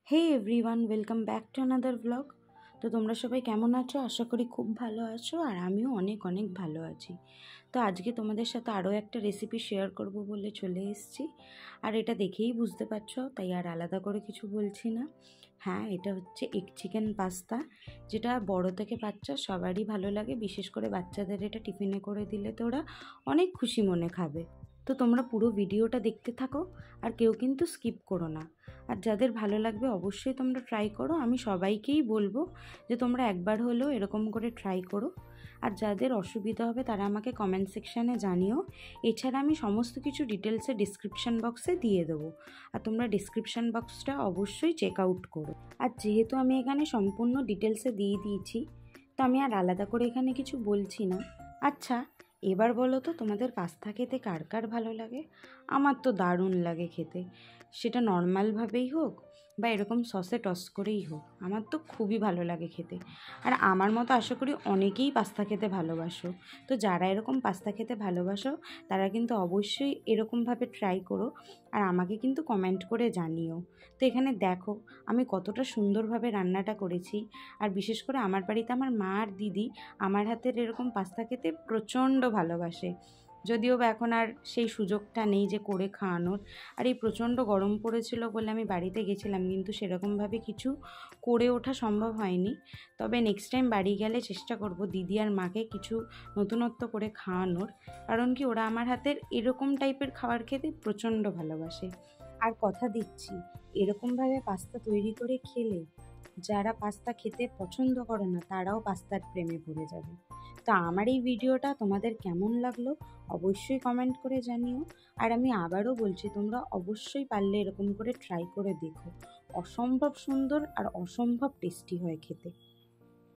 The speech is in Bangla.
Hey everyone, welcome back to another blog. তো তোমরা সবাই কেমন আছো? আশা করি খুব ভালো আছো, আর আমিও অনেক অনেক ভালো আছি। তো আজকে তোমাদের সাথে আরও একটা রেসিপি শেয়ার করব বলে চলে এসেছি। আর এটা দেখেই বুঝতে পারছো, তাই আর আলাদা করে কিছু বলছি না। হ্যাঁ, এটা হচ্ছে এগ চিকেন পাস্তা, যেটা বড় থেকে বাচ্চা সবারই ভালো লাগে। বিশেষ করে বাচ্চাদের এটা টিফিনে করে দিলে তো ওরা অনেক খুশি মনে খাবে। তো তোমরা পুরো ভিডিওটা দেখতে থাকো, আর কেউ কিন্তু স্কিপ করো না। আর যাদের ভালো লাগবে অবশ্যই তোমরা ট্রাই করো। আমি সবাইকেই বলবো যে তোমরা একবার হলেও এরকম করে ট্রাই করো। আর যাদের অসুবিধা হবে তারা আমাকে কমেন্ট সেকশানে জানিও। এছাড়া আমি সমস্ত কিছু ডিটেলসে ডিসক্রিপশান বক্সে দিয়ে দেবো, আর তোমরা ডিসক্রিপশান বক্সটা অবশ্যই চেক আউট করো। আর যেহেতু আমি এখানে সম্পূর্ণ ডিটেলসে দিয়ে দিয়েছি, তো আমি আর আলাদা করে এখানে কিছু বলছি না। আচ্ছা, এবার বলো তো তোমাদের পাস্তা খেতে কার কার ভালো লাগে? আমার তো দারুণ লাগে খেতে, সেটা নর্মালভাবেই হোক বা এরকম সসে টস করেই হোক, আমার তো খুবই ভালো লাগে খেতে। আর আমার মতো আশা করি অনেকেই পাস্তা খেতে ভালোবাসো। তো যারা এরকম পাস্তা খেতে ভালোবাসো তারা কিন্তু অবশ্যই এরকমভাবে ট্রাই করো, আর আমাকে কিন্তু কমেন্ট করে জানিও। তো এখানে দেখো আমি কতটা সুন্দরভাবে রান্নাটা করেছি। আর বিশেষ করে আমার বাড়িতে আমার মা আর দিদি আমার হাতের এরকম পাস্তা খেতে প্রচণ্ড ভালোবাসে। যদিও বা এখন আর সেই সুযোগটা নেই যে করে খাওয়ানোর। আর এই প্রচণ্ড গরম পড়েছিল বলে আমি বাড়িতে গেছিলাম, কিন্তু সেরকমভাবে কিছু করে ওঠা সম্ভব হয়নি। তবে নেক্সট টাইম বাড়ি গেলে চেষ্টা করব দিদি আর মাকে কিছু নতুনত্ব করে খাওয়ানোর, কারণ কি ওরা আমার হাতের এরকম টাইপের খাবার খেতে প্রচণ্ড ভালোবাসে। আর কথা দিচ্ছি, এরকমভাবে পাস্তা তৈরি করে খেলে যারা পাস্তা খেতে পছন্দ করে না তারাও পাস্তার প্রেমে পড়ে যাবে। তো আমার এই ভিডিওটা তোমাদের কেমন লাগলো অবশ্যই কমেন্ট করে জানিও। আর আমি আবারও বলছি, তোমরা অবশ্যই পারলে এরকম করে ট্রাই করে দেখো। অসম্ভব সুন্দর আর অসম্ভব টেস্টি হয় খেতে।